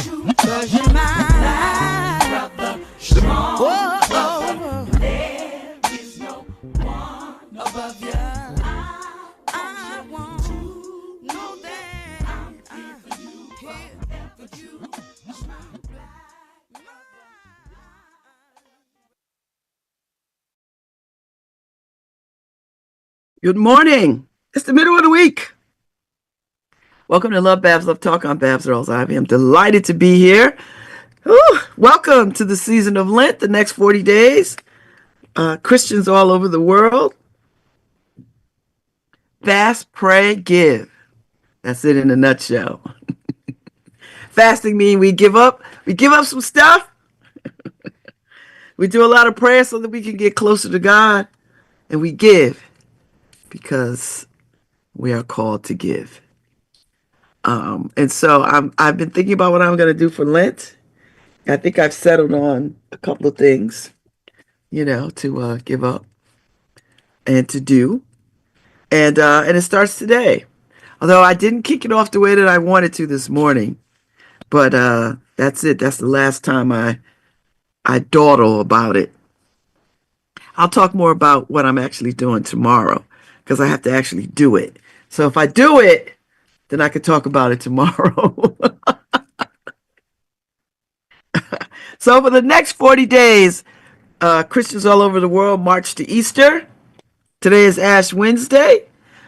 'cause you're mine. Brother, strong. Whoa, brother, there is no one above you. I want to know that I'm here for you. Good morning. It's the middle of the week. Welcome to LoveBabz, LoveTalk. I'm Babz Rawls-Ivy. I'm delighted to be here. Whew. Welcome to the season of Lent, the next 40 days. Christians all over the world. Fast, pray, give. That's it in a nutshell. Fasting means we give up some stuff. We do a lot of prayer so that we can get closer to God. And we give because we are called to give. And so I've been thinking about what I'm going to do for Lent. I think I've settled on a couple of things, to give up and to do. And it starts today. Although I didn't kick it off the way that I wanted to this morning. But that's it. That's the last time I dawdle about it. I'll talk more about what I'm actually doing tomorrow because I have to actually do it. So if I do it, then I could talk about it tomorrow. So for the next 40 days, Christians all over the world march to Easter. Today is Ash Wednesday.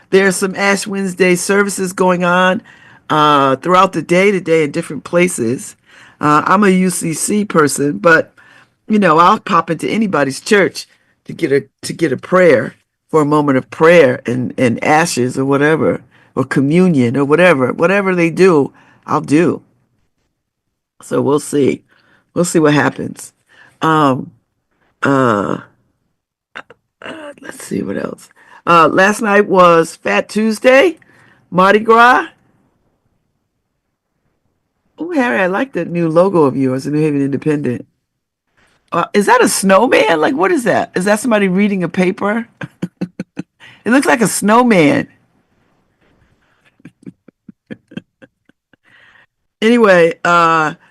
There's some Ash Wednesday services going on throughout the day today in different places. I'm a UCC person, but I'll pop into anybody's church to get a prayer for a moment of prayer and ashes or whatever, or communion or whatever they do, I'll do. So we'll see. We'll see what happens. Um, uh, let's see what else. Last night was Fat Tuesday, Mardi Gras. Oh, Harry, I like the new logo of yours, the New Haven Independent. Is that a snowman? Like, what is that? Is that somebody reading a paper? It looks like a snowman. Anyway,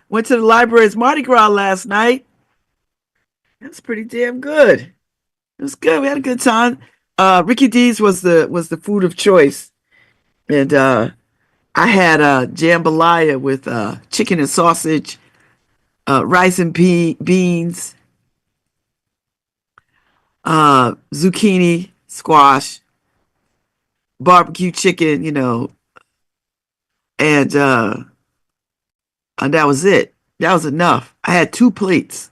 went to the library's Mardi Gras last night. That's pretty damn good. It was good. We had a good time. Ricky D's was the food of choice, and I had jambalaya with chicken and sausage, rice and beans, zucchini, squash, barbecue chicken, and that was it. That was enough. I had 2 plates.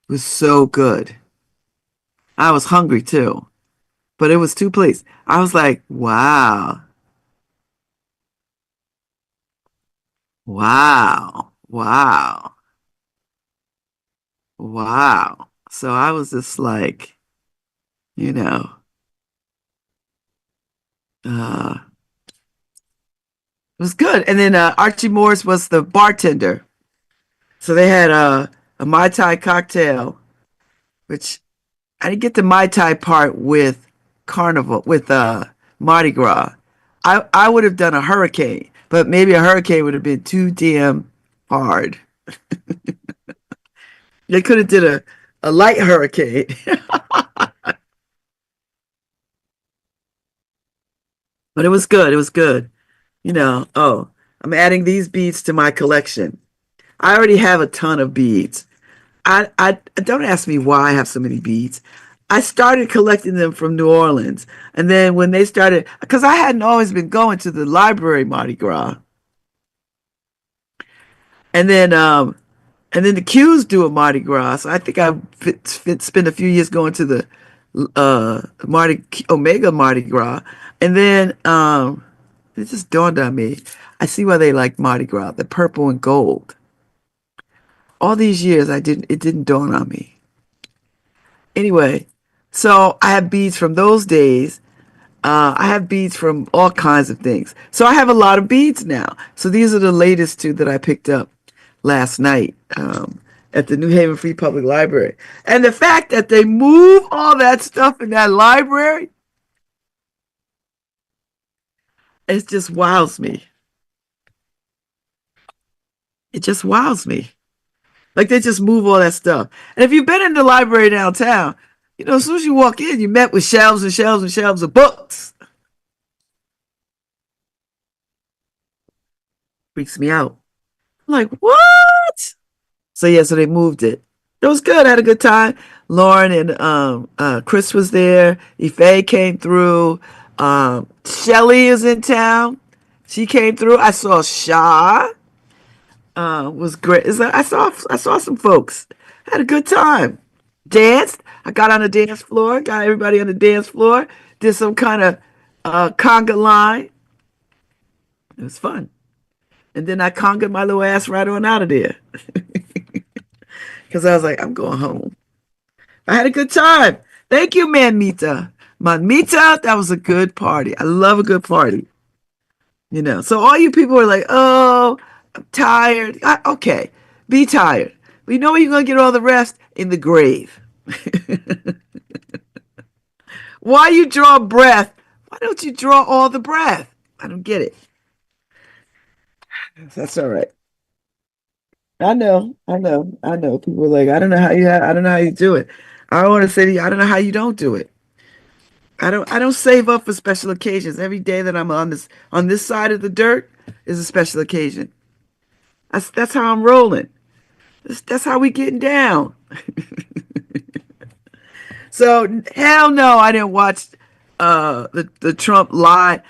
It was so good. I was hungry too, but it was 2 plates. I was like, wow, wow, wow, wow. So I was just like, you know, uh, it was good. And then Archie Morris was the bartender. So they had a Mai Tai cocktail, which I didn't get the Mai Tai part with Carnival, with Mardi Gras. I would have done a hurricane, but maybe a hurricane would have been too damn hard. They could have did a light hurricane. But it was good. It was good. Oh, I'm adding these beads to my collection. I already have a ton of beads. I don't ask me why I have so many beads. I started collecting them from New Orleans, and then when they started, because I hadn't always been going to the library Mardi Gras, and then the Q's do a Mardi Gras. So I think I spent a few years going to the Omega Mardi Gras, and then it just dawned on me. I see why they like Mardi Gras, the purple and gold. All these years, it didn't dawn on me. Anyway, so I have beads from those days. I have beads from all kinds of things. So I have a lot of beads now. So these are the latest 2 that I picked up last night at the New Haven Free Public Library. And the fact that they move all that stuff in that library, it just wows me. It just wows me. Like they just move all that stuff. And if you've been in the library downtown, as soon as you walk in, you met with shelves and shelves and shelves of books. Freaks me out. I'm like, what? So yeah, so they moved it. It was good. I had a good time. Lauren and Chris was there. Ife came through. Shelly is in town. She came through. I saw Shaw. Was great. I saw some folks. I had a good time. Danced. I got on the dance floor. Got everybody on the dance floor. Did some kind of conga line. It was fun. And then I congaed my little ass right on out of there because I was like, I'm going home. I had a good time. Thank you, Manmita. Manmita, that was a good party. I love a good party. So all you people are like, oh, I'm tired. Okay, be tired. But you know where you're going to get all the rest? In the grave. Why you draw breath? Why don't you draw all the breath? I don't get it. That's all right. I know, I know, I know. People are like, I don't know how you do it. I want to say to you, I don't know how you don't do it. I don't save up for special occasions. Every day that I'm on this side of the dirt is a special occasion. That's how I'm rolling. That's how we getting down. So hell no, I didn't watch the Trump lie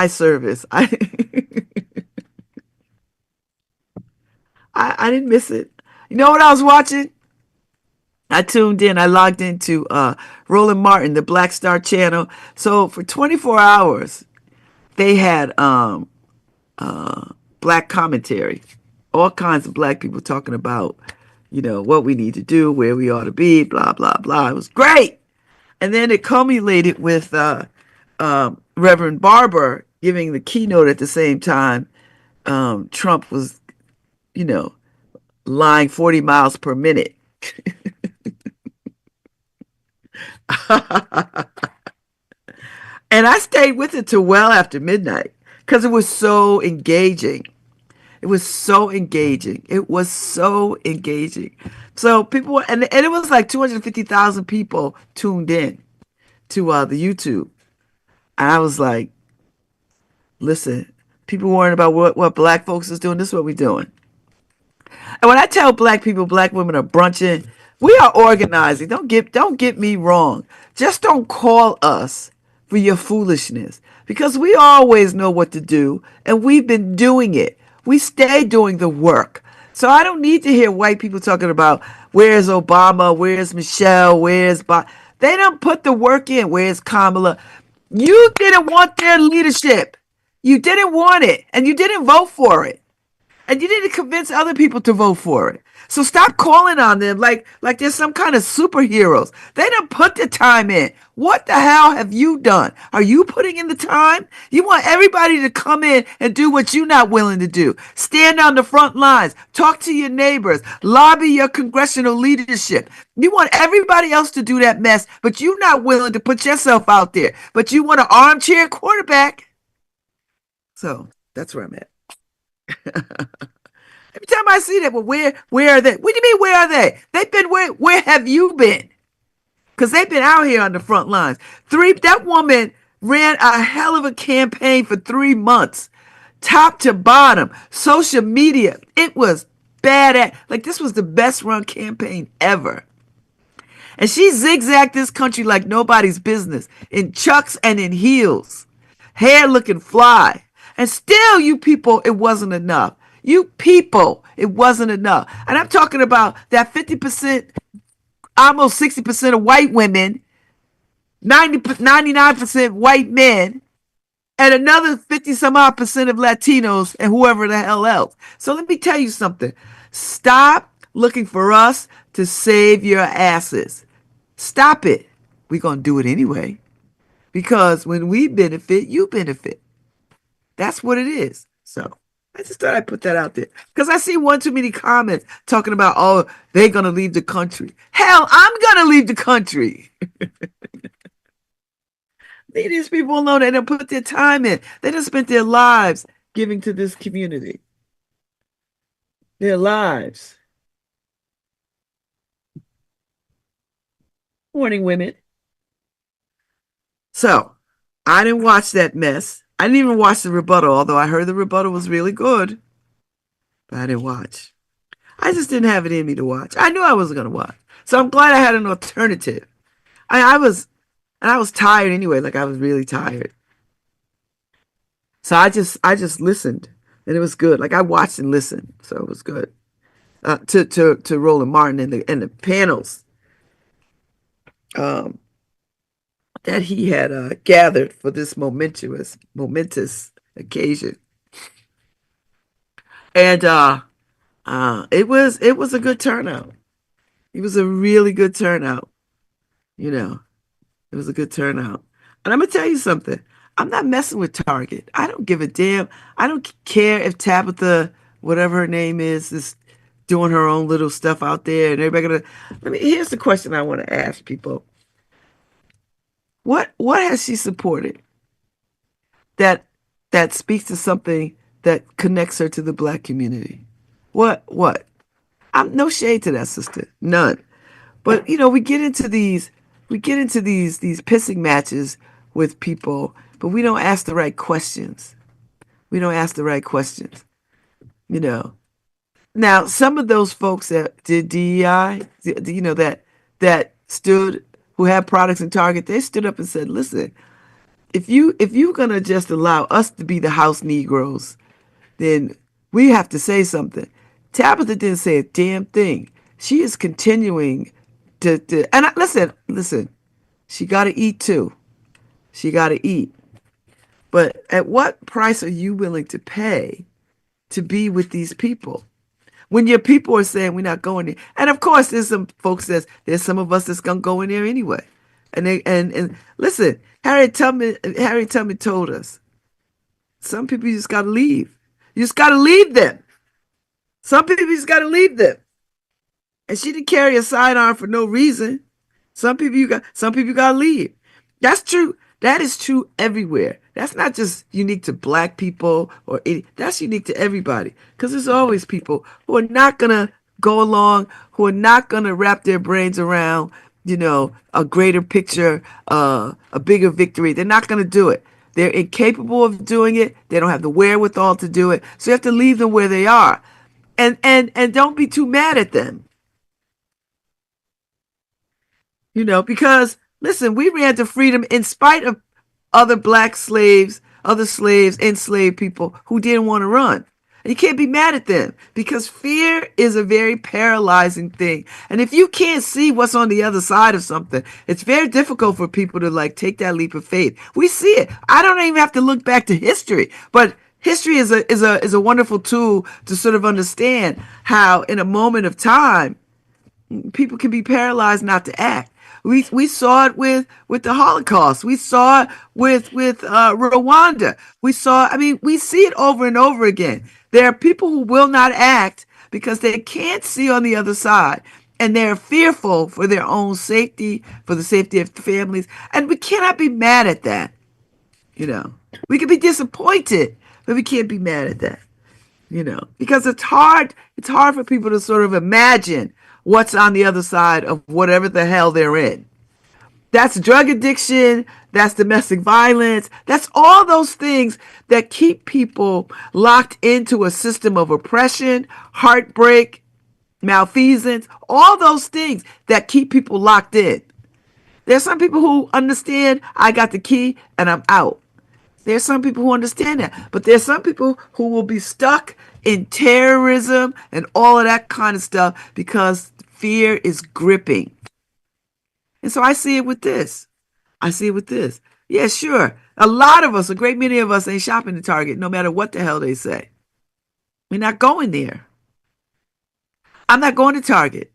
service. I didn't miss it. You know what I was watching? I tuned in. I logged into Roland Martin, the Black Star channel. So for 24 hours, they had black commentary, all kinds of black people talking about, what we need to do, where we ought to be, blah blah blah. It was great, and then it culminated with Reverend Barber giving the keynote at the same time. Trump was, you know, lying 40 miles per minute. And I stayed with it till well after midnight because it was so engaging. It was so engaging. It was so engaging. So people were, and it was like 250,000 people tuned in to the YouTube. And I was like, listen, people worrying about what black folks is doing. This is what we're doing. And when I tell black people, black women are brunching, we are organizing. Don't get me wrong. Just don't call us for your foolishness because we always know what to do and we've been doing it. We stay doing the work. So I don't need to hear white people talking about where's Obama, where's Michelle, where's Bob. They don't put the work in. Where's Kamala? You didn't want their leadership. You didn't want it and you didn't vote for it. And you didn't convince other people to vote for it. So stop calling on them like they're some kind of superheroes. They didn't put the time in. What the hell have you done? Are you putting in the time? You want everybody to come in and do what you're not willing to do. Stand on the front lines. Talk to your neighbors. Lobby your congressional leadership. You want everybody else to do that mess, but you're not willing to put yourself out there. But you want an armchair quarterback. So that's where I'm at. Every time I see that, well, where are they? What do you mean, where are they? They've been where have you been? Because they've been out here on the front lines. That woman ran a hell of a campaign for 3 months, top to bottom, social media. It was bad. Like this was the best run campaign ever. And she zigzagged this country like nobody's business in chucks and in heels, hair looking fly. And still, you people, it wasn't enough. You people, it wasn't enough. And I'm talking about that 50%, almost 60% of white women, 99% white men, and another 50 some odd percent of Latinos and whoever the hell else. So let me tell you something. Stop looking for us to save your asses. Stop it. We're going to do it anyway. Because when we benefit, you benefit. That's what it is. So I just thought I'd put that out there. Because I see one too many comments talking about, oh, they're going to leave the country. Hell, I'm going to leave the country. Leave these people alone. They don't put their time in. They don't spend their lives giving to this community. their lives. Morning, women. So I didn't watch that mess. I didn't even watch the rebuttal, although I heard the rebuttal was really good, but I didn't watch. I just didn't have it in me to watch. I knew I wasn't going to watch. So I'm glad I had an alternative. I was tired anyway, like I was really tired. So I just listened, and it was good. Like I watched and listened, so it was good. To Roland Martin and the panels um, that he had gathered for this momentous occasion, and it was a good turnout. It was a really good turnout. You know, it was a good turnout. And I'm gonna tell you something. I'm not messing with Target. I don't give a damn. I don't care if Tabitha, whatever her name is doing her own little stuff out there, and everybody gonna. Here's the question I want to ask people. What has she supported that that speaks to something that connects her to the black community? What? I'm no shade to that sister, none. But we get into these pissing matches with people, but we don't ask the right questions. We don't ask the right questions. You know. Now, some of those folks that did DEI, that stood who had products in Target, they stood up and said, "Listen, if you're gonna just allow us to be the house Negroes, then we have to say something." Tabitha didn't say a damn thing. She is continuing and listen, she got to eat too. She got to eat. But at what price are you willing to pay to be with these people? When your people are saying we're not going there. And of course, there's some folks there's some of us that's gonna go in there anyway. And listen, Harriet Tubman told us some people you just gotta leave. You just gotta leave them. Some people you just gotta leave them. And she didn't carry a sidearm for no reason. Some people you gotta leave. That's true. That is true everywhere. That's not just unique to black people that's unique to everybody. Because there's always people who are not gonna go along, who are not gonna wrap their brains around, a greater picture, a bigger victory. They're not gonna do it. They're incapable of doing it. They don't have the wherewithal to do it. So you have to leave them where they are. And don't be too mad at them. Because listen, we ran to freedom in spite of other black slaves, other slaves, enslaved people who didn't want to run. And you can't be mad at them because fear is a very paralyzing thing. And if you can't see what's on the other side of something, it's very difficult for people to take that leap of faith. We see it. I don't even have to look back to history, but history is a wonderful tool to sort of understand how in a moment of time people can be paralyzed not to act. We saw it with the Holocaust. We saw it with Rwanda. We see it over and over again. There are people who will not act because they can't see on the other side. And they're fearful for their own safety, for the safety of families. And we cannot be mad at that. We can be disappointed, but we can't be mad at that. Because it's hard for people to sort of imagine what's on the other side of whatever the hell they're in. That's drug addiction, that's domestic violence, that's all those things that keep people locked into a system of oppression, heartbreak, malfeasance, all those things that keep people locked in. There's some people who understand I got the key and I'm out. There's some people who understand that, but there's some people who will be stuck in terrorism and all of that kind of stuff because fear is gripping. And so I see it with this. Yeah, sure. A lot of us, a great many of us ain't shopping at Target no matter what the hell they say. We're not going there. I'm not going to Target.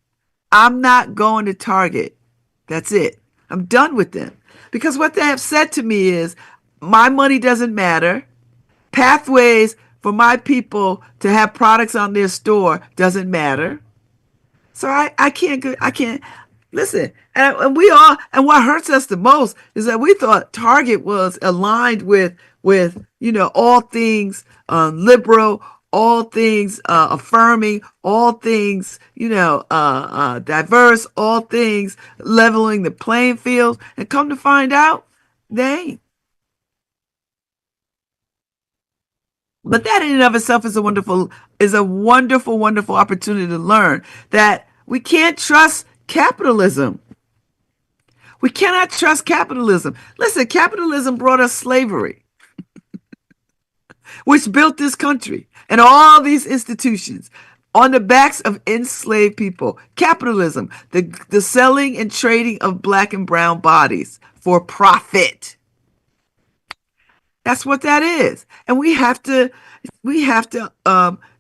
That's it. I'm done with them. Because what they have said to me is, my money doesn't matter. Pathways for my people to have products on their store doesn't matter. So I can't listen. And what hurts us the most is that we thought Target was aligned with all things liberal, all things affirming, all things, diverse, all things leveling the playing field. And come to find out, they ain't. But that in and of itself is a wonderful, wonderful opportunity to learn that we can't trust capitalism. We cannot trust capitalism. Listen, capitalism brought us slavery, which built this country and all these institutions on the backs of enslaved people. Capitalism, the selling and trading of black and brown bodies for profit. That's what that is. And we have to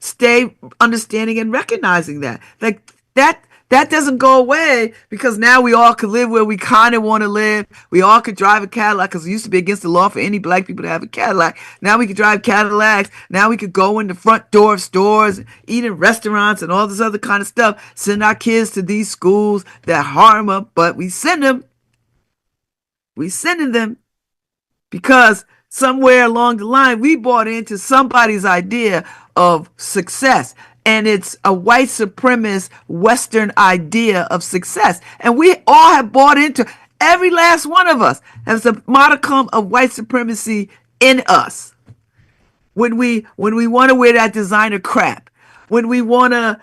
stay understanding and recognizing that. Like that doesn't go away because now we all could live where we kind of want to live. We all could drive a Cadillac because it used to be against the law for any black people to have a Cadillac. Now we could drive Cadillacs. Now we could go in the front door of stores, eat in restaurants and all this other kind of stuff. Send our kids to these schools that harm them, but we send them. We sending them because somewhere along the line we bought into somebody's idea of success, and it's a white supremacist Western idea of success, and we all have bought into, every last one of us has a modicum of white supremacy in us. When we want to wear that designer crap, when we want to,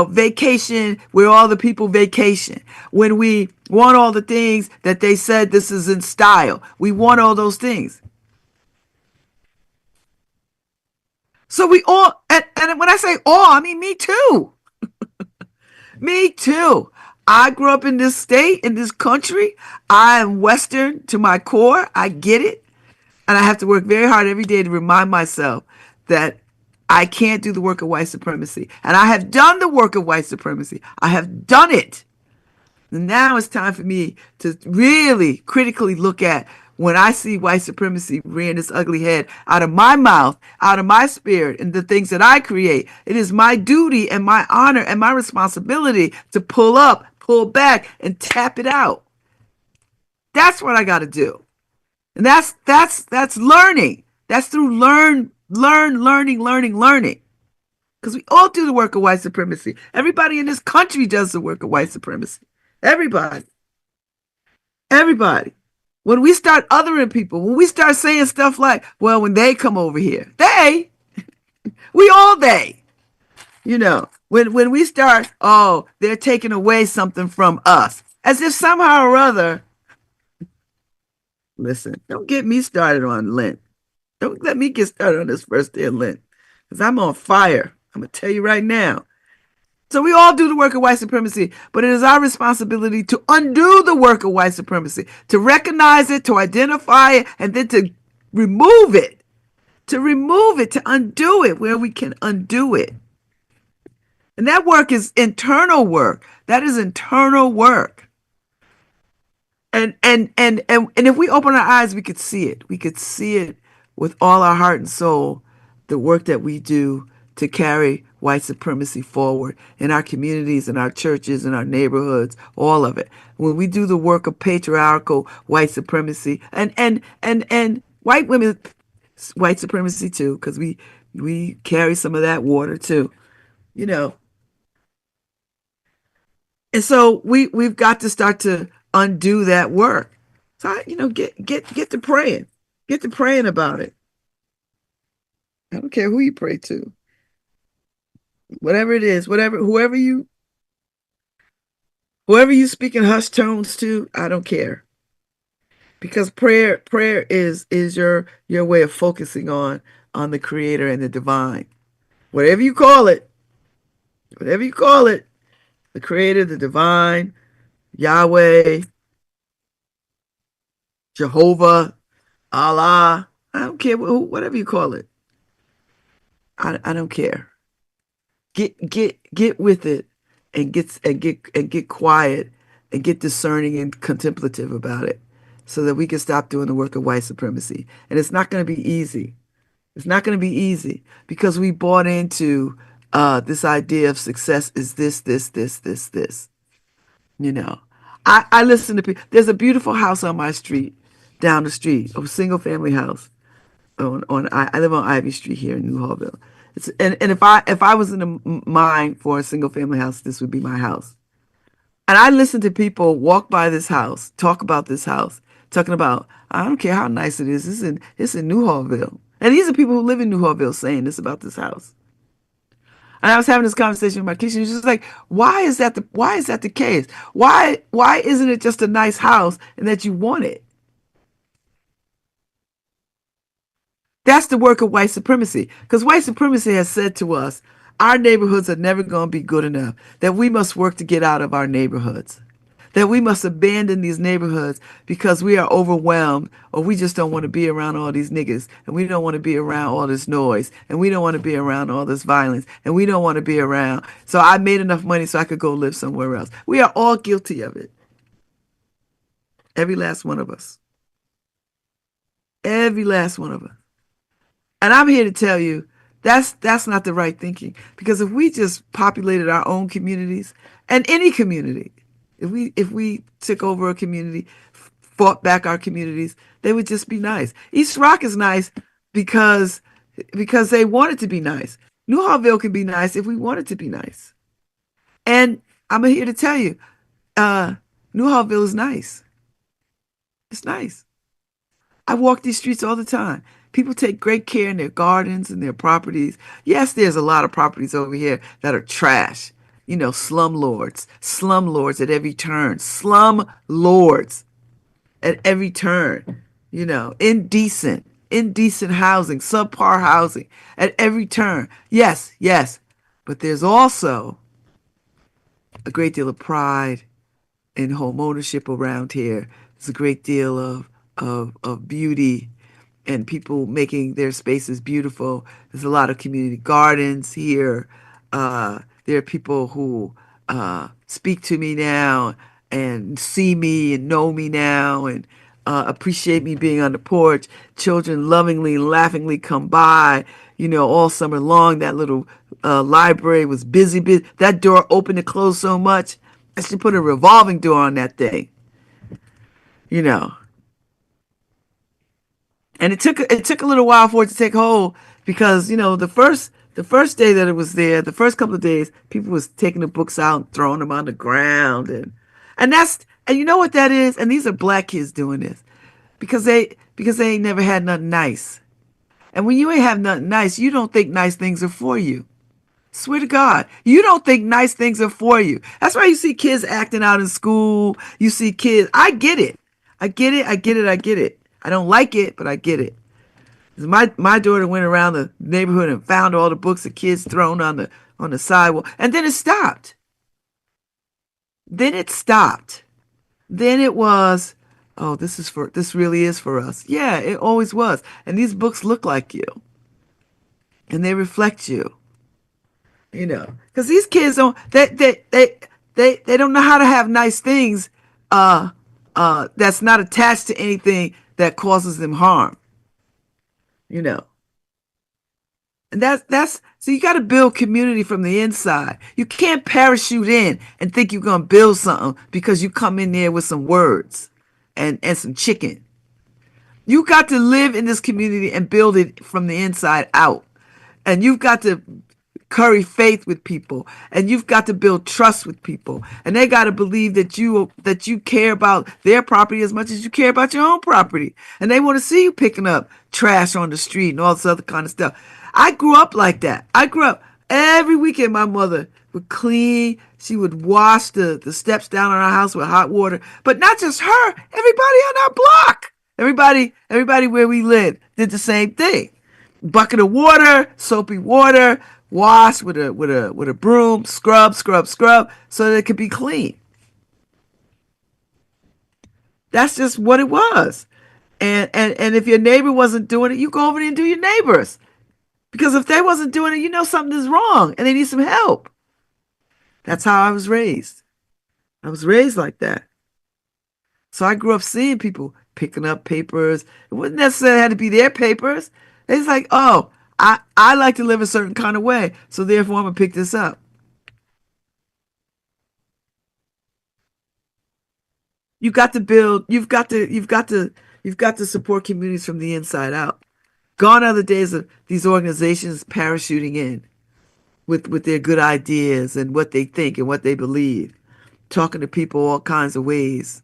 vacation where all the people vacation, when we want all the things that they said this is in style, we want all those things. So we all, and when I say all, I mean me too. Me too. I grew up in this state, in this country. I am Western to my core. I get it. And I have to work very hard every day to remind myself that I can't do the work of white supremacy. And I have done the work of white supremacy. I have done it. And now it's time for me to really critically look at when I see white supremacy rearing its ugly head out of my mouth, out of my spirit, and the things that I create. It is my duty and my honor and my responsibility to pull up, pull back, and tap it out. That's what I got to do. And that's learning. That's through learning. Because we all do the work of white supremacy. Everybody in this country does the work of white supremacy. Everybody. When we start othering people, when we start saying stuff like, well, when they come over here, we all when we start, oh, they're taking away something from us, as if somehow or other, listen, don't get me started on Lent. Don't let me get started on this first day of Lent, because I'm on fire. I'm going to tell you right now. So we all do the work of white supremacy, but it is our responsibility to undo the work of white supremacy, to recognize it, to identify it, and then to remove it, to undo it where we can undo it. And that work is internal work. That is internal work. And if we open our eyes, we could see it. We could see it with all our heart and soul, the work that we do to carry white supremacy forward in our communities, in our churches, in our neighborhoods, all of it. When we do the work of patriarchal white supremacy and white women, white supremacy too, because we carry some of that water too, And so we've got to start to undo that work. So get to praying. Get to praying about it. I don't care who you pray to. Whatever it is, whoever you speak in hushed tones to, I don't care. Because prayer is your way of focusing on the creator and the divine. Whatever you call it, the creator, the divine, Yahweh, Jehovah, Allah, I don't care, whatever you call it. I don't care. Get with it and get quiet and get discerning and contemplative about it so that we can stop doing the work of white supremacy. And it's not going to be easy. It's not going to be easy because we bought into this idea of success is this. I listen to people. There's a beautiful house on my street, down the street, a single family house. I live on Ivy Street here in New Hallville. And if I was in a mind for a single family house, this would be my house. And I listen to people walk by this house, talk about this house, talking about, I don't care how nice it is. It's in New Hallville. And these are people who live in New Hallville saying this about this house. And I was having this conversation with my kitchen. She's just like, why is that the case? Why isn't it just a nice house and that you want it? That's the work of white supremacy. Because white supremacy has said to us, our neighborhoods are never going to be good enough, that we must work to get out of our neighborhoods, that we must abandon these neighborhoods because we are overwhelmed or we just don't want to be around all these niggas and we don't want to be around all this noise and we don't want to be around all this violence and we don't want to be around. So I made enough money so I could go live somewhere else. We are all guilty of it. Every last one of us. Every last one of us. And I'm here to tell you that's not the right thinking. Because if we just populated our own communities and any community, if we took over a community, fought back our communities, they would just be nice. East Rock is nice because because they want it to be nice. Newhartville can be nice if we want it to be nice. And I'm here to tell you, uh, Newhartville is nice. It's nice. I walk these streets all the time. People take great care in their gardens and their properties. Yes, there's a lot of properties over here that are trash. You know, slum lords at every turn, slum lords at every turn. You know, indecent housing, subpar housing at every turn. Yes, yes. But there's also a great deal of pride in home ownership around here. There's a great deal of beauty and people making their spaces beautiful. There's a lot of community gardens here. There are people who speak to me now and see me and know me now and appreciate me being on the porch. Children lovingly, laughingly come by, you know, all summer long. That little library was busy, busy. That door opened and closed so much. I should put a revolving door on that thing, you know. And it took a little while for it to take hold because you know the first day that it was there, the first couple of days, people was taking the books out and throwing them on the ground and you know what that is? And these are black kids doing this because they ain't never had nothing nice. And when you ain't have nothing nice, you don't think nice things are for you. Swear to God, you don't think nice things are for you. That's why you see kids acting out in school. You see kids. I get it. I get it. I get it. I get it. I don't like it, but I get it. My daughter went around the neighborhood and found all the books of kids thrown on the sidewalk, and then it stopped. Then it stopped. Then it was, oh, this really is for us. Yeah, it always was. And these books look like you, and they reflect you. You know, because these kids don't they don't know how to have nice things that's not attached to anything that causes them harm, you know. And that's so you got to build community from the inside. You can't parachute in and think you're going to build something because you come in there with some words and some chicken. You got to live in this community and build it from the inside out. And you've got to curry faith with people and you've got to build trust with people and they got to believe that you care about their property as much as you care about your own property and they want to see you picking up trash on the street and all this other kind of stuff. I grew up like that. I grew up every weekend. My mother would clean. She would wash the steps down in our house with hot water, but not just her, everybody on our block, everybody where we lived did the same thing. Bucket of water, soapy water, wash with a broom, scrub, so that it could be clean. That's just what it was. And if your neighbor wasn't doing it, you go over there and do your neighbors. Because if they wasn't doing it, you know something is wrong and they need some help. That's how I was raised. I was raised like that. So I grew up seeing people picking up papers. It wouldn't necessarily have to be their papers. It's like, oh, I like to live a certain kind of way, so therefore I'm gonna pick this up. You got to build. You've got to support communities from the inside out. Gone are the days of these organizations parachuting in with their good ideas and what they think and what they believe, talking to people all kinds of ways,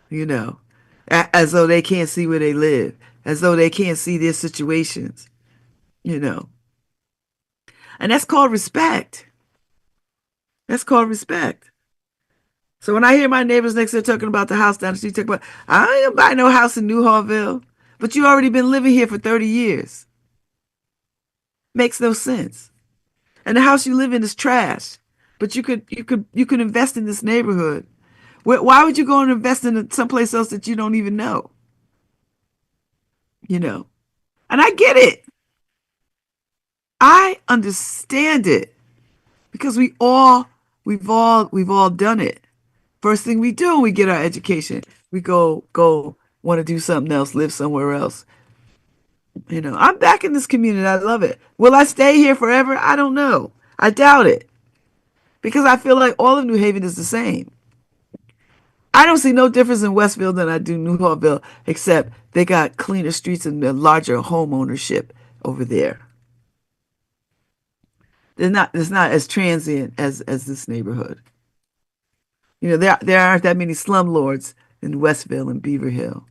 you know, as though they can't see where they live, as though they can't see their situations, you know. And that's called respect. That's called respect. So when I hear my neighbors next door talking about the house down the street, talking about, I ain't gonna buy no house in New Harville, but you already been living here for 30 years. Makes no sense. And the house you live in is trash. But you could invest in this neighborhood. Why would you go and invest in someplace else that you don't even know? You know. And I get it. I understand it because we've all done it. First thing we do when we get our education, we go want to do something else, live somewhere else. You know, I'm back in this community. I love it. Will I stay here forever? I don't know. I doubt it because I feel like all of New Haven is the same. I don't see no difference in Westville than I do New Harville, except they got cleaner streets and a larger home ownership over there. It's not as transient as this neighborhood. You know, there aren't that many slumlords in Westville and Beaver Hill.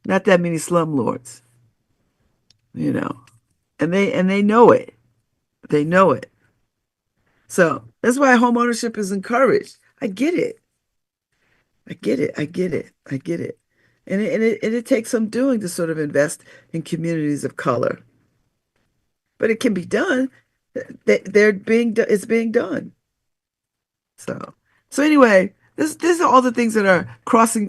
Not that many slumlords, you know. And they know it. They know it. So that's why home ownership is encouraged. I get it. I get it. I get it. I get it. And it takes some doing to sort of invest in communities of color. But it can be done. It's being done. So anyway, this are all the things that are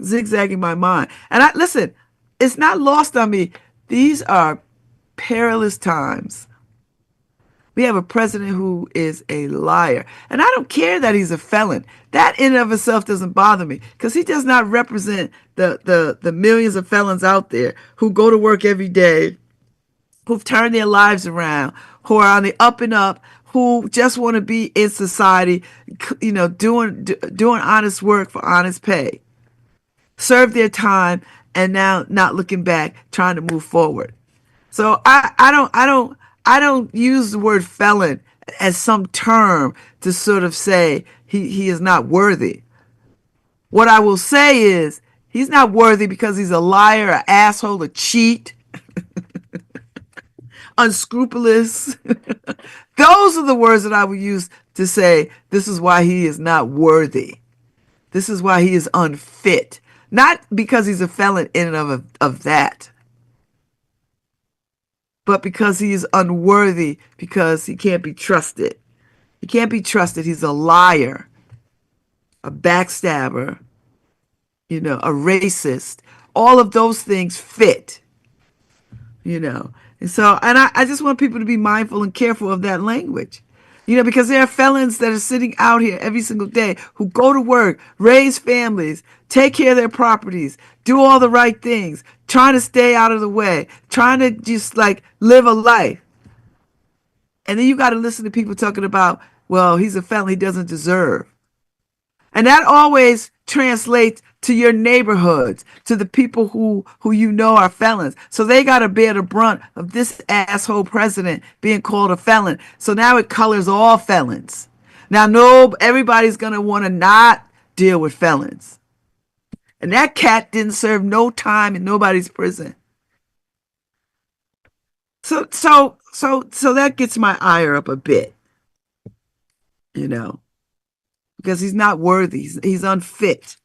zigzagging my mind. And I listen, it's not lost on me. These are perilous times. We have a president who is a liar. And I don't care that he's a felon. That in and of itself doesn't bother me because he does not represent the millions of felons out there who go to work every day, who've turned their lives around, who are on the up and up, who just want to be in society, you know, doing honest work for honest pay, serve their time, and now not looking back, trying to move forward. So I don't use the word felon as some term to sort of say he is not worthy. What I will say is he's not worthy because he's a liar, an asshole, a cheat, unscrupulous. Those are the words that I would use to say this is why he is not worthy. This is why he is unfit. Not because he's a felon in and of that, but because he is unworthy, because he can't be trusted. He can't be trusted. He's a liar, a backstabber, you know, a racist. All of those things fit, you know. And I just want people to be mindful and careful of that language. You know, because there are felons that are sitting out here every single day who go to work, raise families, take care of their properties, do all the right things, trying to stay out of the way, trying to just like live a life. And then you got to listen to people talking about, well, he's a felon, he doesn't deserve. And that always translates to your neighborhoods, to the people who you know are felons. So they got to bear the brunt of this asshole president being called a felon. So now it colors all felons. Now, no, everybody's going to want to not deal with felons. And that cat didn't serve no time in nobody's prison. So that gets my ire up a bit, you know, because he's not worthy. He's unfit.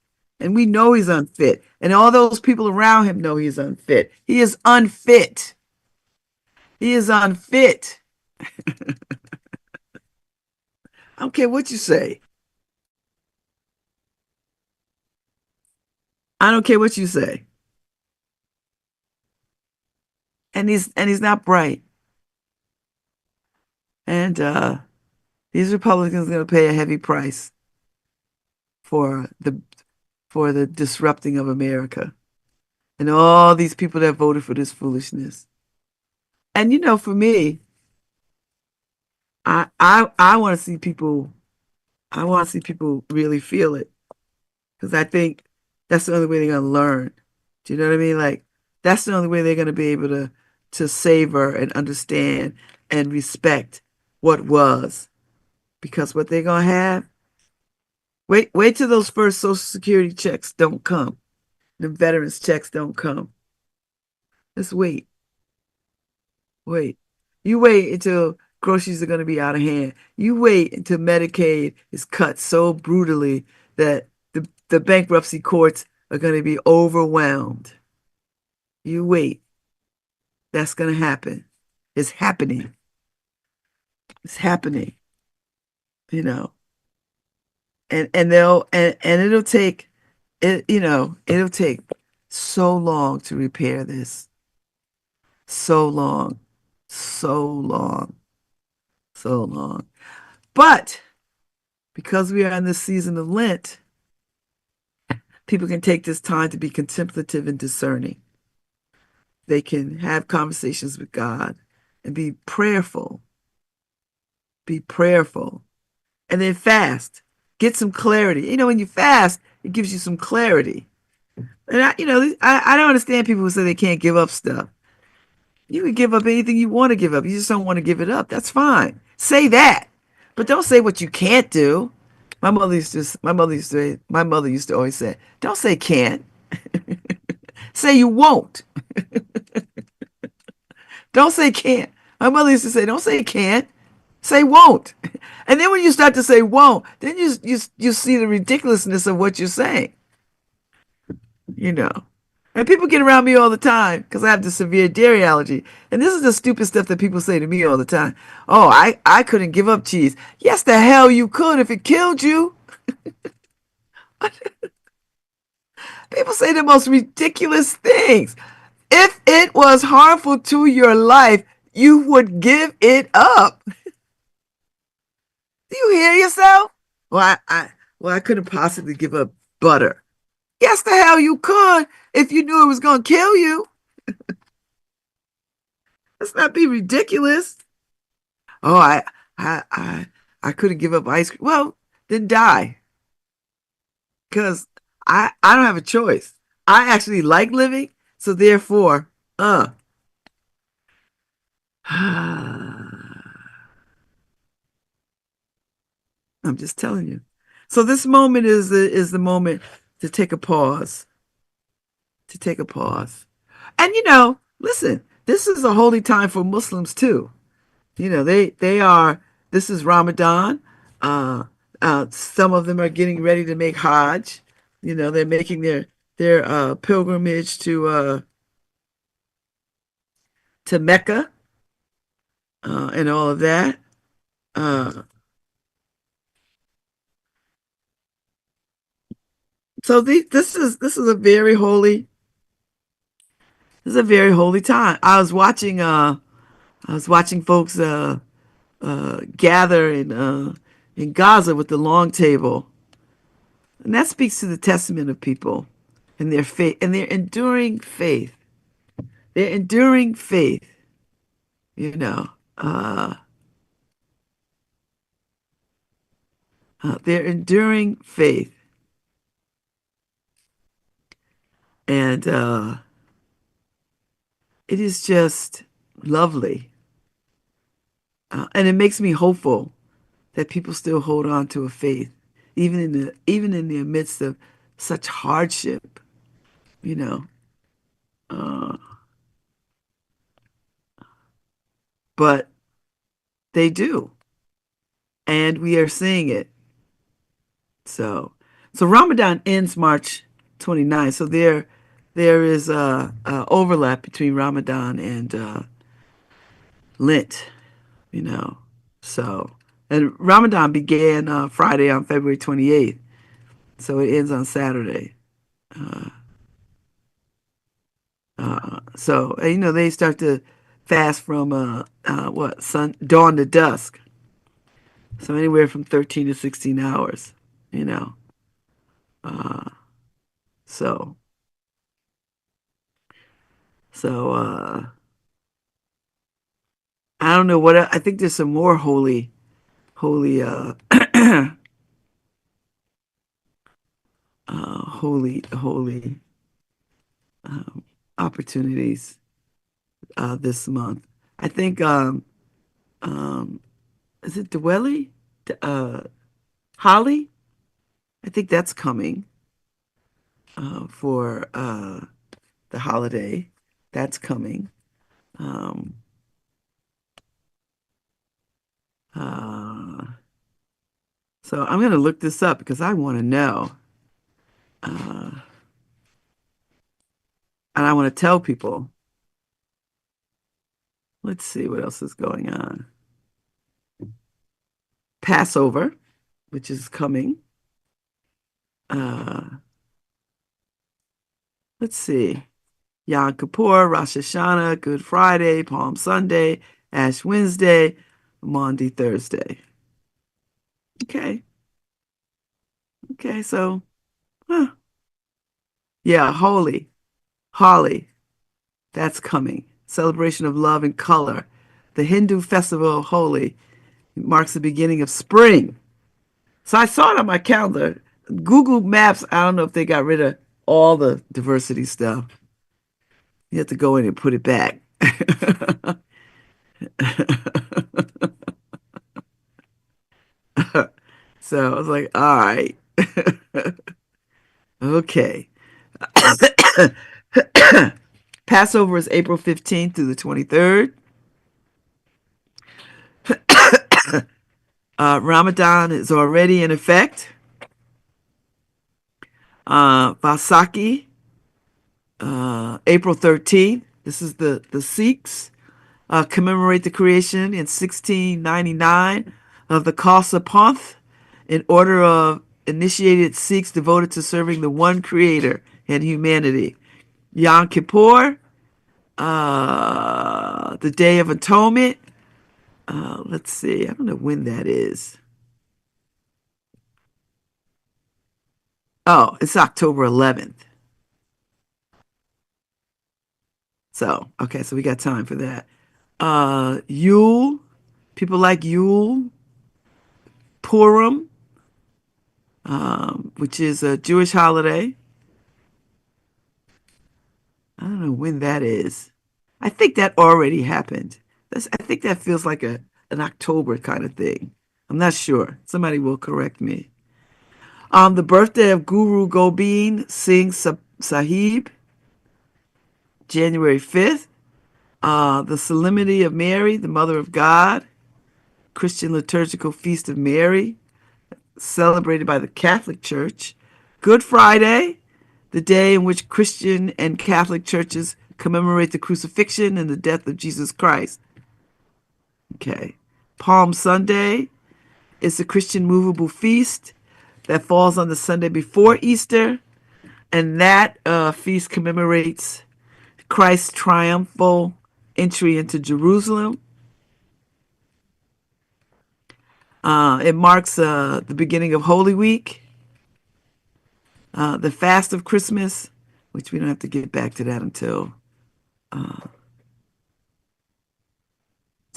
And we know he's unfit. And all those people around him know he's unfit. He is unfit. He is unfit. I don't care what you say. I don't care what you say. And he's not bright. And these Republicans are going to pay a heavy price for the disrupting of America and all these people that voted for this foolishness. And you know, for me, I want to see people. I want to see people really feel it because I think that's the only way they're gonna learn. Do you know what I mean? Like That's the only way they're going to be able to savor and understand and respect what was. Because what they're going to have, wait till those first Social Security checks don't come. The veterans checks don't come. Just wait. You wait until groceries are going to be out of hand. You wait until Medicaid is cut so brutally that the bankruptcy courts are going to be overwhelmed. You wait. That's going to happen. It's happening. It's happening, you know. And it'll take it'll take so long to repair this. So long. So long. So long. But because we are in this season of Lent, people can take this time to be contemplative and discerning. They can have conversations with God and be prayerful. Be prayerful. And then fast. Get some clarity. When you fast, it gives you some clarity. And I don't understand people who say they can't give up stuff. You can give up anything you want to give up. You just don't want to give it up. That's fine. Say that. But don't say what you can't do. My mother used to always say, don't say can't. Say you won't. Don't say can't. My mother used to say, don't say can't. Say won't. And then when you start to say won't, then you see the ridiculousness of what you're saying. you know. And people get around me all the time because I have the severe dairy allergy. And this is the stupid stuff that people say to me all the time. Oh, I couldn't give up cheese. Yes, the hell you could if it killed you. People say the most ridiculous things. If it was harmful to your life, you would give it up. Do you hear yourself? Well, I couldn't possibly give up butter. Yes, the hell you could if you knew it was going to kill you. Let's not be ridiculous. Oh, I, I, I couldn't give up ice cream. Well, then die, because I don't have a choice. I actually like living, so therefore, I'm just telling you. So this moment is the moment to take a pause, to take a pause. And listen, this is a holy time for Muslims too. They are. This is Ramadan. Uh, some of them are getting ready to make Hajj. They're making their pilgrimage to Mecca and all of that. Uh, so this is a very holy. This is a very holy time. I was watching folks gather in Gaza with the long table, and that speaks to the testament of people and their faith and their enduring faith. Their enduring faith, you know, uh, their enduring faith, and it is just lovely, and it makes me hopeful that people still hold on to a faith, even in the midst of such hardship, you know. Uh, but they do, and we are seeing it. So Ramadan ends March 29th. So there is overlap between Ramadan and Lent, you know. So and Ramadan began Friday on February 28th. So it ends on Saturday. So they start to fast from what sun dawn to dusk. So anywhere from 13 to 16 hours, you know. So so I don't know I think there's some more holy holy opportunities this month. I think um, is it Dwelly? Uh, Holly? I think that's coming for the holiday. That's coming. Um, uh, so I'm going to look this up because I want to know. Uh, and I want to tell people. Let's see what else is going on. Passover, which is coming. Uh, let's see. Yom Kippur, Rosh Hashanah, Good Friday, Palm Sunday, Ash Wednesday, Maundy Thursday. Okay. Okay, so, huh. Yeah, Holi, that's coming. Celebration of love and color. The Hindu festival of Holi marks the beginning of spring. So I saw it on my calendar. Google Maps, I don't know if they got rid of all the diversity stuff. You have to go in and put it back. So I was like, all right. Okay. Passover is April 15th through the 23rd. Ramadan is already in effect. Vaisakhi, April 13th. This is the Sikhs commemorate the creation in 1699 of the Khalsa Panth in order of initiated Sikhs devoted to serving the one creator and humanity. Yom Kippur, the Day of Atonement. Let's see, I don't know when that is. Oh, it's October 11th. So, okay, so we got time for that. Yule, people like Yule. Purim, which is a Jewish holiday. I don't know when that is. I think that already happened. I think that feels like an October kind of thing. I'm not sure. Somebody will correct me. The birthday of Guru Gobind Singh Sahib, January 5th. The Solemnity of Mary, the Mother of God, Christian Liturgical Feast of Mary, celebrated by the Catholic Church. Good Friday, the day in which Christian and Catholic churches commemorate the crucifixion and the death of Jesus Christ. Okay. Palm Sunday is the Christian movable feast that falls on the Sunday before Easter, and that feast commemorates Christ's triumphal entry into Jerusalem. It marks the beginning of Holy Week, the fast of Christmas, which we don't have to get back to that until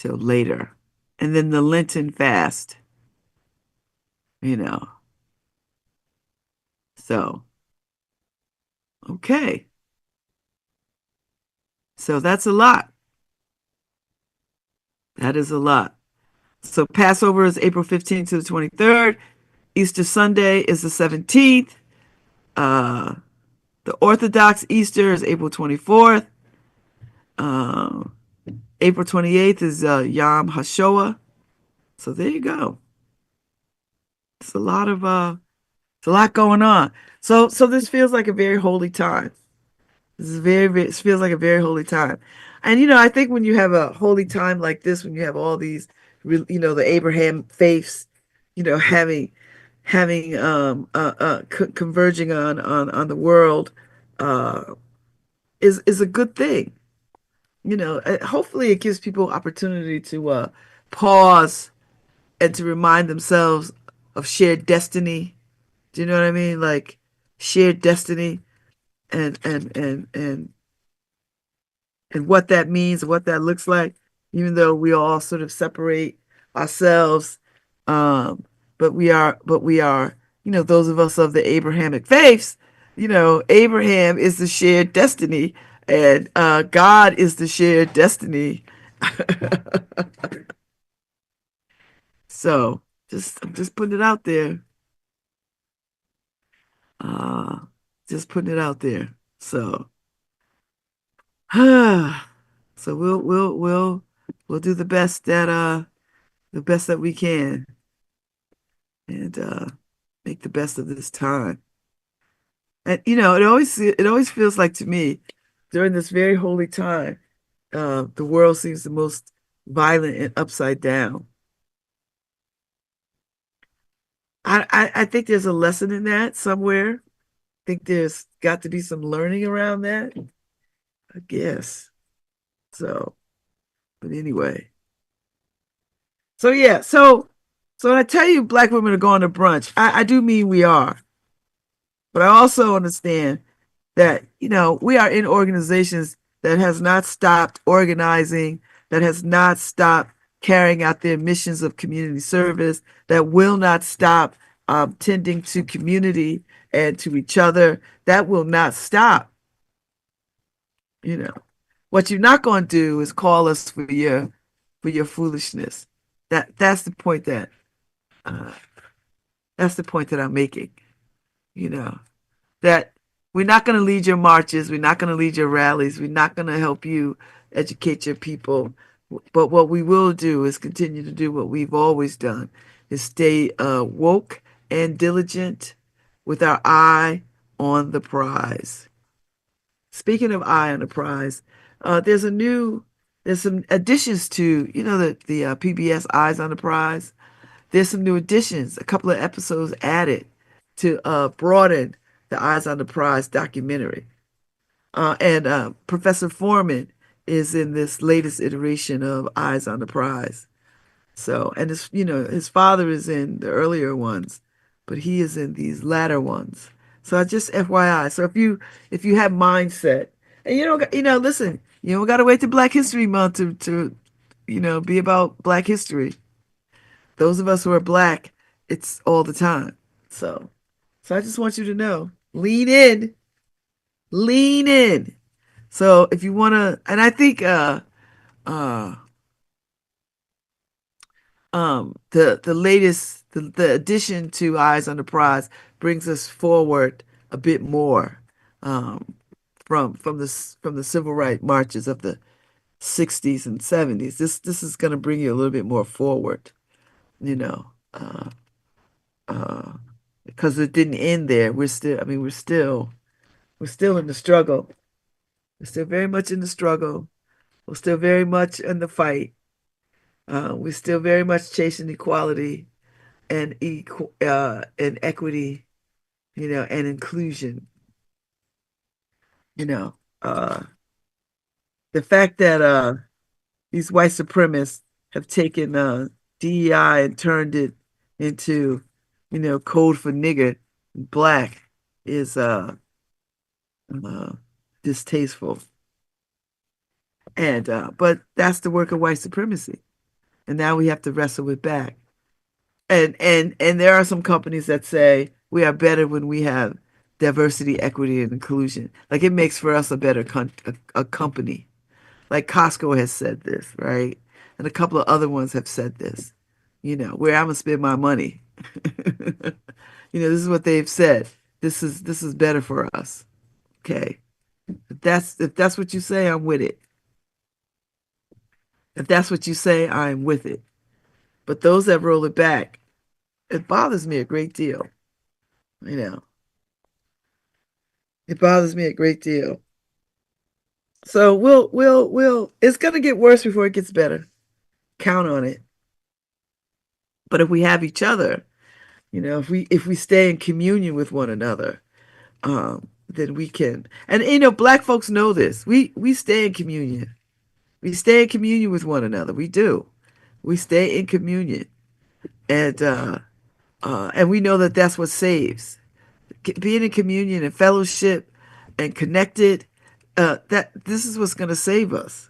later, and then the Lenten fast. You know, so okay, so that's a lot. That is a lot. So Passover is April 15th to the 23rd. Easter Sunday is the 17th. Uh, the Orthodox Easter is April 24th. Uh, April 28th is Yom HaShoah. So there you go. It's a lot of it's a lot going on. So this feels like a very holy time. This is it feels like a very holy time. And I think when you have a holy time like this, when you have all these, the Abraham faiths, having converging on the world, uh, is a good thing. Hopefully it gives people opportunity to pause and to remind themselves of shared destiny. Do you know what I mean? Like shared destiny and and what that means and what that looks like, even though we all sort of separate ourselves. But we are, those of us of the Abrahamic faiths, Abraham is the shared destiny And God is the shared destiny. So I'm just putting it out there. Uh, just putting it out there. So, so we'll do the best that we can, and make the best of this time. And it always feels like to me during this very holy time, the world seems the most violent and upside down. I think there's a lesson in that somewhere. I think there's got to be some learning around that, I guess. So, but anyway. So yeah, so when I tell you black women are going to brunch, I do mean we are. But I also understand that, we are in organizations that has not stopped organizing, that has not stopped carrying out their missions of community service, that will not stop tending to community and to each other. That will not stop. You know, what you're not going to do is call us for your foolishness. That's the point uh, that's the point that I'm making. You know, that we're not going to lead your marches, we're not going to lead your rallies, we're not going to help you educate your people. But what we will do is continue to do what we've always done: is stay woke and diligent with our eye on the prize. Speaking of eye on the prize, there's some additions to, the PBS Eyes on the Prize. There's some new additions, a couple of episodes added to broaden the Eyes on the Prize documentary. And Professor Foreman is in this latest iteration of Eyes on the Prize. So, and his father is in the earlier ones, but he is in these latter ones. So I just FYI. So if you have mindset, and listen, you don't got to wait to Black History Month to be about Black history. Those of us who are Black, it's all the time. So I just want you to know, lean in, lean in. So if you want to, and I think uh the latest the addition to Eyes on the Prize brings us forward a bit more, um from the civil rights marches of the 60s and 70s. This is going to bring you a little bit more forward, you know uh uh because it didn't end there. We're still in the struggle. We're still very much in the struggle. We're still very much in the fight. We're still very much chasing equality and equity, and inclusion. You know, uh, the fact that these white supremacists have taken DEI and turned it into, code for nigger, black, is uh, distasteful. And but that's the work of white supremacy, and now we have to wrestle it back. And there are some companies that say we are better when we have diversity, equity, and inclusion. Like, it makes for us a better a company. Like Costco has said this, right? And a couple of other ones have said this. Where I'm gonna spend my money. This is what they've said. This is better for us. Okay. If that's what you say, I'm with it. If that's what you say, I'm with it. But those that roll it back, it bothers me a great deal. You know, it bothers me a great deal. So it's gonna get worse before it gets better. Count on it. But if we have each other, if we stay in communion with one another, then we can. And black folks know this. We stay in communion. We stay in communion with one another. We do. We stay in communion, and we know that that's what saves. Being in communion and fellowship and connected. That this is what's going to save us.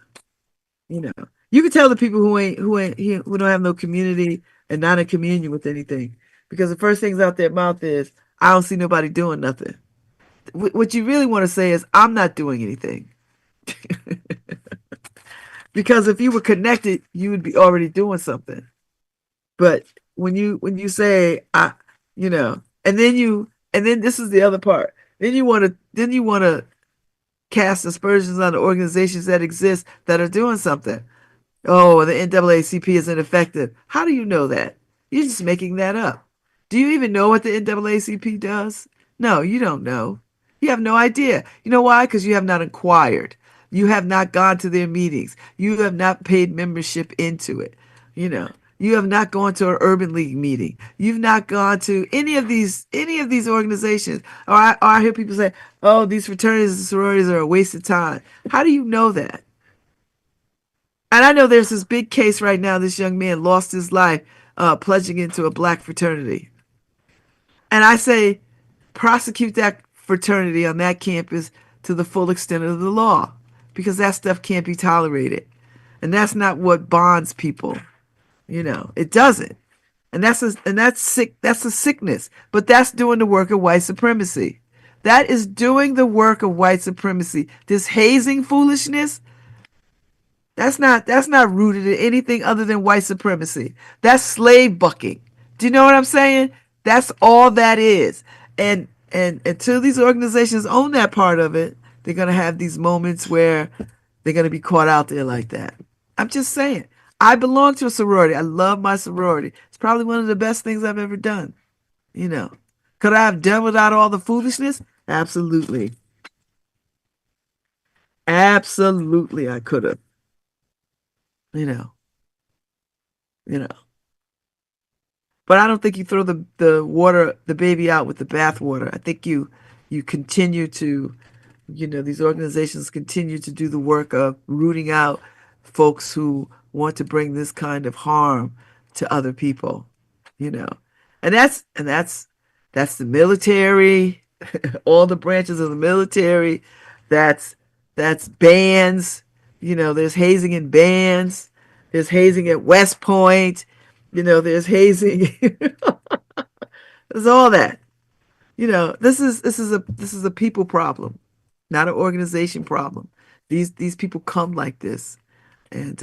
You know, you can tell the people who don't have no community and not in communion with anything, because the first things out their mouth is, "I don't see nobody doing nothing." What you really want to say is, "I'm not doing anything." Because if you were connected, you would be already doing something. But when you say I, and then this is the other part. Then you want to cast aspersions on the organizations that exist that are doing something. Oh, the NAACP is ineffective. How do you know that? You're just making that up. Do you even know what the NAACP does? No, you don't know. You have no idea. You know why? Because you have not inquired. You have not gone to their meetings. You have not paid membership into it. You know, you have not gone to an urban league meeting. You've not gone to any of these organizations. Or I hear people say, "Oh, these fraternities and sororities are a waste of time." How do you know that? And I know there's this big case right now. This young man lost his life pledging into a black fraternity. And I say, prosecute that fraternity on that campus to the full extent of the law because that stuff can't be tolerated. And that's not what bonds people. It doesn't. And that's sick. That's a sickness. But that's doing the work of white supremacy. That is doing the work of white supremacy. This hazing foolishness, that's not rooted in anything other than white supremacy. That's slave bucking. Do you know what I'm saying? That's all that is. And until these organizations own that part of it, they're gonna have these moments where they're gonna be caught out there like that. I'm just saying. I belong to a sorority. I love my sorority. It's probably one of the best things I've ever done. You know. Could I have done without all the foolishness? Absolutely. Absolutely I could have. You know. You know. But I don't think you throw the baby out with the bathwater. I think you continue to, these organizations continue to do the work of rooting out folks who want to bring this kind of harm to other people, you know. And that's the military, all the branches of the military. That's that's bands. There's hazing in bands. There's hazing at West Point. There's hazing. There's all that. This is a people problem, not an organization problem. These people come like this, and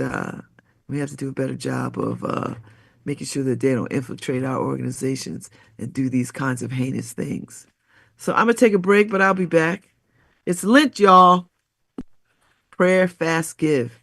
we have to do a better job of making sure that they don't infiltrate our organizations and do these kinds of heinous things. So I'm gonna take a break, but I'll be back. It's Lent, y'all. Prayer, fast, give.